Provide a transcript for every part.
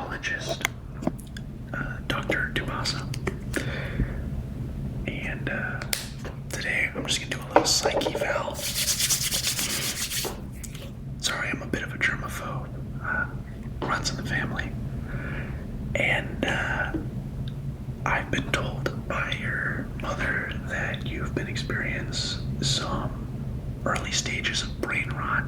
psychologist, Dr. Dubasa. And today I'm just going to do a little psyche eval. Sorry, I'm a bit of a germaphobe. Runs in the family. And I've been told by your mother that you've been experiencing some early stages of brain rot.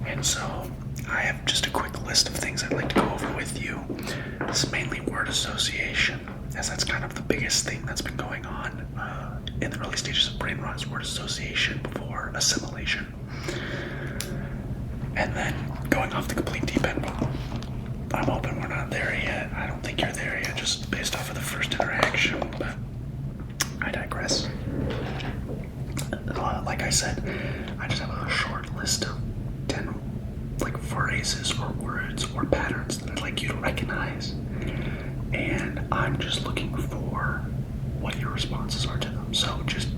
And so I have just a quick list of things I'd like to go over with you. This is mainly word association, as that's kind of the biggest thing that's been going on in the early stages of brain rot is word association before assimilation. And then going off the complete deep end, I'm hoping we're not there yet. I don't think you're there yet, just based off of the first interaction, but I digress. Like I said, I just have a short list of 10 phrases or words or patterns that I'd like you to recognize, and I'm just looking for what your responses are to them. So just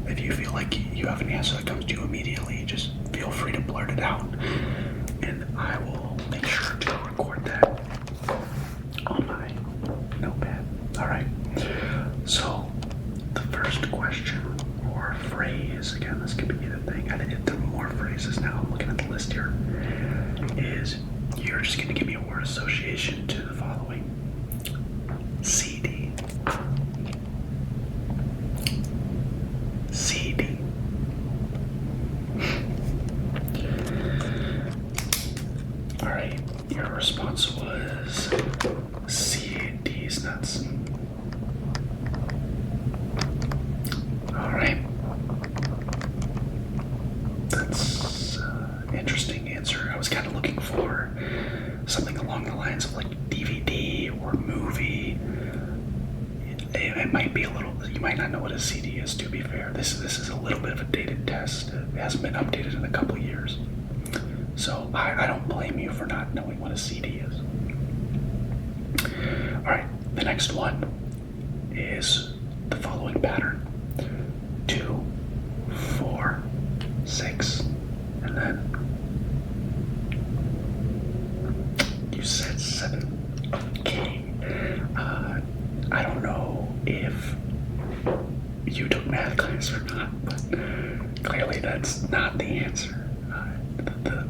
if you feel like you have an answer that comes to you immediately, just feel free to blurt it out, and I will make sure to record that on my notepad. All right, so the first question or phrase, again, this could be anything. I think there are more phrases now. I'm looking at the list here. Is you're just going to give me a word association to the following: CD, CD. All right, your response was CD's nuts. All right. That's interesting answer. I was kind of looking for something along the lines of like DVD or movie. It might be a little, you might not know what a CD is, to be fair. This is a little bit of a dated test. It hasn't been updated in a couple years. So I don't blame you for not knowing what a CD is. All right, the next one is the following pattern: 2, 4, 6, and then you said 7. Okay. I don't know if you took math class or not, but clearly that's not the answer.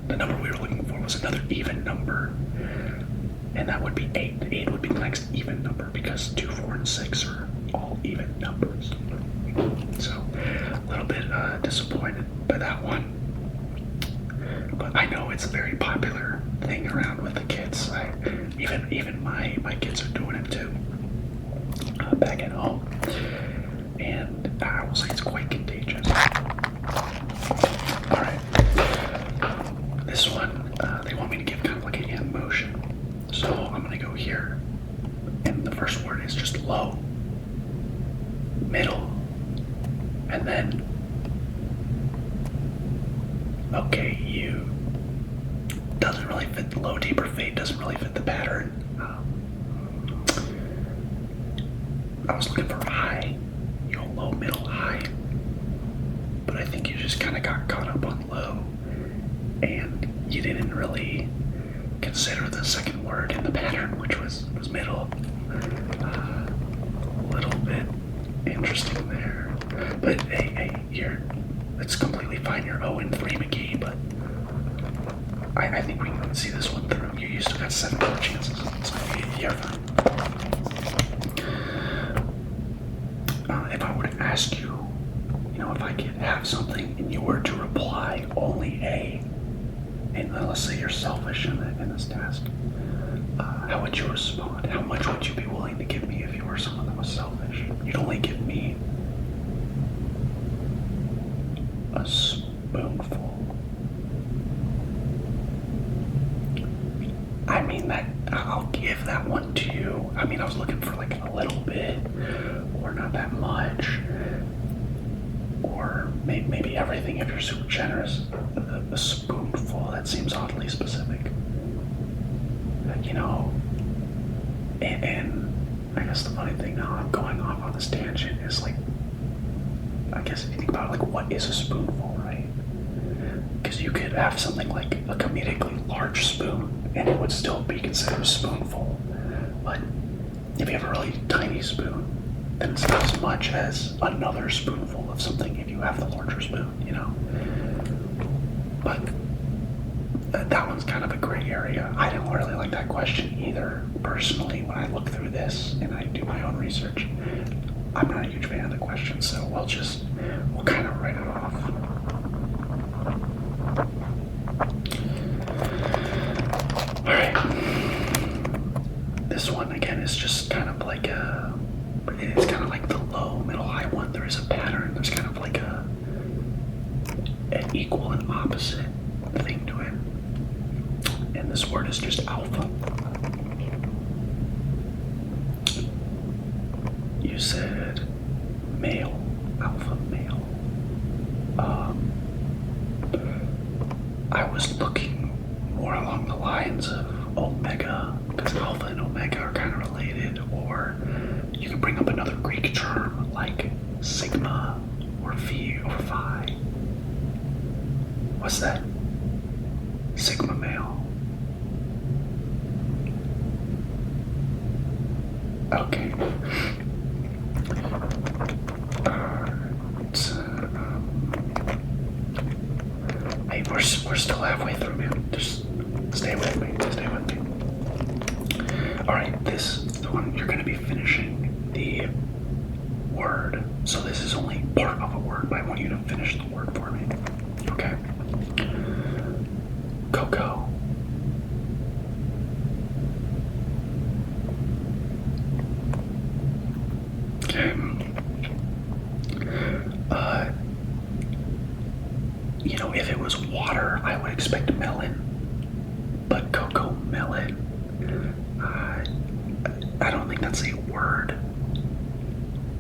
The number we were looking for was another even number, and that would be 8. 8 would be the next even number because 2, 4, and 6 are all even numbers. So a little bit disappointed by that one, but I know it's a very popular thing around with the kids. Even my kids are doing it too back at home, and I will say it's quite contagious. All right, this one they want me to give kind of like an emotion, so I'm gonna go here, and the first word is just low, middle, and then okay, you doesn't really fit the low, deeper fade, doesn't really fit the pattern. I was looking for high, low, middle, high, but I think you just kind of got caught up on low, and you didn't really consider the second word in the pattern, which was middle. A little bit interesting there, but hey, it's completely fine. You're 0-3, McGee, but I think we can see this one through. You still got 7 more chances, so you're fine. If I were to ask you, if I could have something and you were to reply only A, and let's say you're selfish in this task, how would you respond? How much would you be willing to give me if you were someone that was selfish? You'd only give me a spoonful. I mean, I'll give that one to you. I mean, I was looking for like a little bit, or not that much, or maybe everything if you're super generous. A spoonful, that seems oddly specific. And I guess the funny thing now, I'm going off on this tangent, is like, I guess if you think about it, like, what is a spoonful, right? Because you could have something like a comedically large spoon and it would still be considered a spoonful. But if you have a really tiny spoon, then it's not as much as another spoonful of something if you have the larger spoon, you know? But that one's kind of a gray area. I didn't really like that question either, personally, when I look through this and I do my own research. I'm not a huge fan of the question, so we'll kind of write it off. All right. This one again is just kind of like it's kind of like the low, middle, high one. There is a pattern. There's kind of like an equal and opposite thing to it. And this word is just alpha. You said male, alpha male. I was looking more along the lines of omega, because alpha and omega are kind of related, or you can bring up another Greek term like sigma or phi or phi. What's that? Sigma male. Okay. Hey, we're still halfway through, man. Just stay with me. Stay with me. All right, this one you're going to be finishing the word. So this is only part of a word, but I want you to finish the word for me. Okay. Cocoa. Okay. You know, if it was water, I would expect melon, but cocoa melon, I don't think that's a word.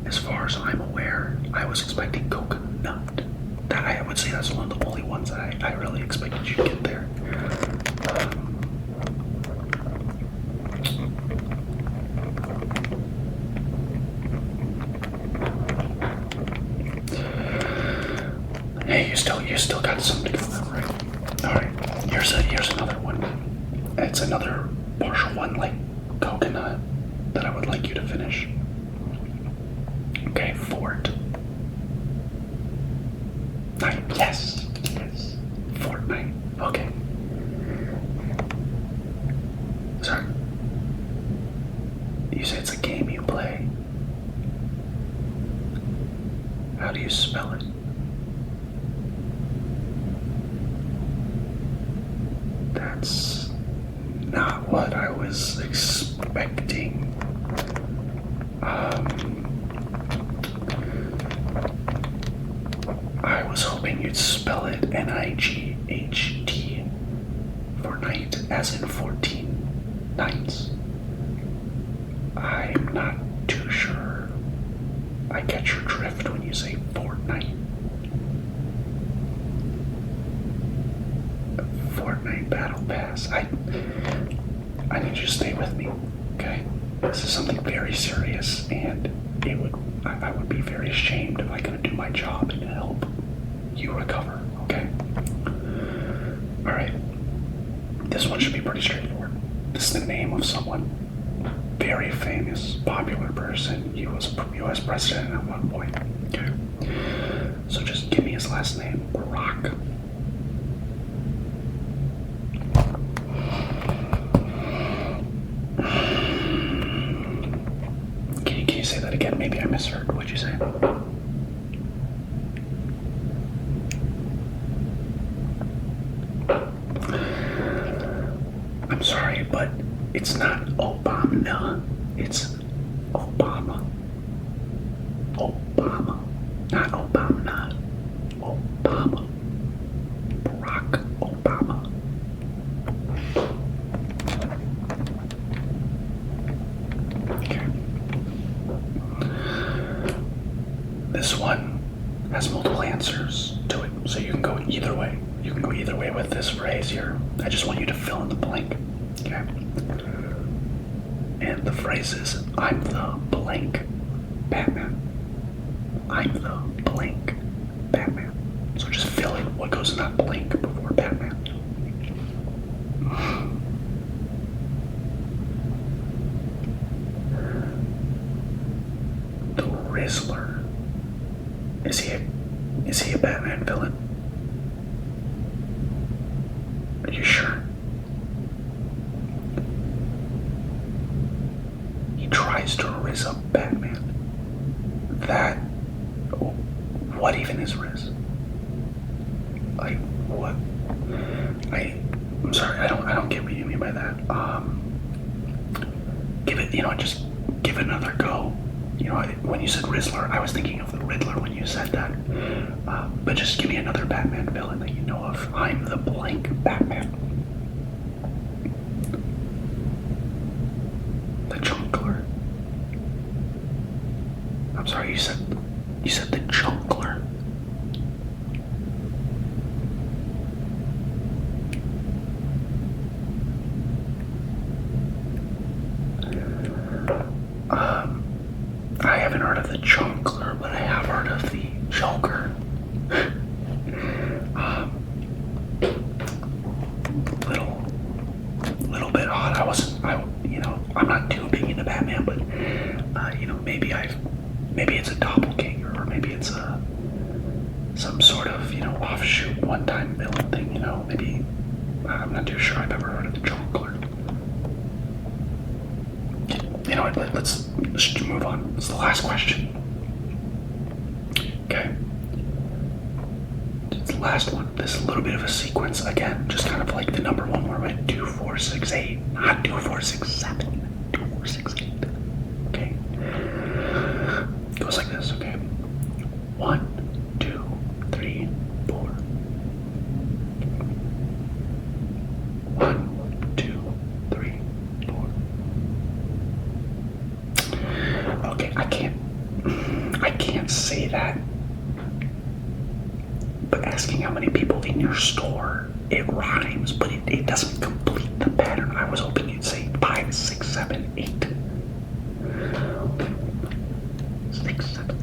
As far as I'm aware, I was expecting coconut. That I would say that's one of the only ones that I really expected you to get there. Hey, you still got something to go, right? All right. Here's another one. It's another partial one, like coconut, that I would like you to finish. Okay, fort. Night. Yes. Yes. Fortnite. Okay. Sorry. You say it's a game you play. How do you spell it? That's not what I was expecting. I was hoping you'd spell it N-I-G-H-T for night, as in 14 nights. I'm not too sure I catch your drift when you say Fortnite. Fortnite Battle Pass. I need you to stay with me, okay? This is something very serious, and I would be very ashamed if I couldn't do my job and help you recover, okay? All right. This one should be pretty straightforward. This is the name of someone very famous, popular person. He was U.S. president at one point, okay? So just give me his last name, Barack. Can you say that again? Maybe I misheard. What'd you say? I'm sorry, but it's not Obama. It's Obama. Obama. Not Obama. Obama. Barack Obama. Okay. This one has multiple answers to it, so you can go either way. You can go either way with this phrase here. I just want you to fill in the blank. Okay. And the phrase is, I'm the blank Batman. I'm the blank Batman. So just fill in what goes in that blank before Batman. Rizzler. Is he a Batman villain? Are you sure? He tries to Riz up Batman. That. What even is Riz? Like what? I'm sorry. I don't get what you mean by that. Give it. Just give it another go. When you said Rizzler, I was thinking of the Riddler when you said that. But just give me another Batman villain that you know of. I'm the blank Batman. The Chunkler. I'm sorry, you said the Chunkler. I haven't heard of the Chunkler, but I have heard of the Joker. Little bit odd. I'm not too big into Batman, but maybe it's a doppelganger, or maybe it's some sort of offshoot one-time villain thing. Maybe I'm not too sure. I've ever heard of the Joker. You know what? Let's move on. It's the last question. Okay. It's the last one. This is a little bit of a sequence again, just kind of like the number one where we went 2, 4, 6, 8, not 2, 4, 6, 7, 2, 4, 6, 8. Okay. It goes like this. Okay. 1, 2, 3, 4. 1, 2, 3, 4. Okay, I can't say that. But asking how many people in your store, it rhymes, but it doesn't complete the pattern. I was hoping you'd say 5, 6, 7, 8. 6, 7.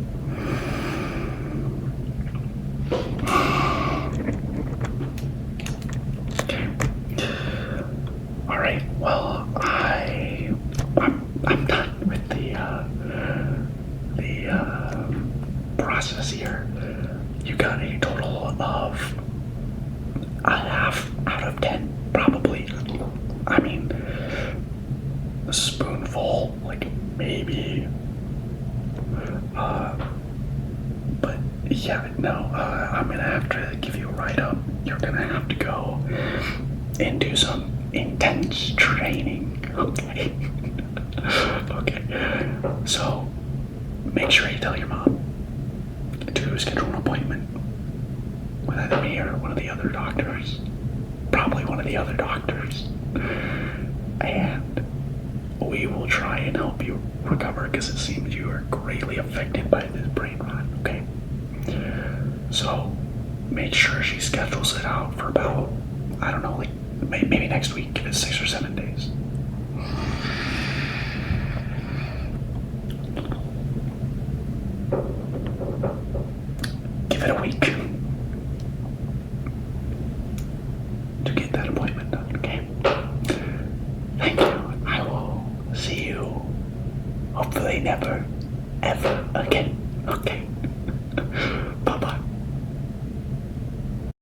Okay. All right. Well, I'm done with the process here. You got a total of a half out of 10, probably. I mean, a spoonful, like maybe. But yeah, no. I'm gonna have to give you a write-up. You're gonna have to go and do some intense training. Okay. Okay. So make sure you tell your mom to schedule an appointment with either me or one of the other doctors. Probably one of the other doctors. And we will try and help you recover, because it seems you are greatly affected by this brain rot, okay? So make sure she schedules it out for about, I don't know, like maybe next week. Give it 6 or 7 days. Give it a week to get that appointment done, okay? Thank you. I will see you hopefully never, ever again, okay?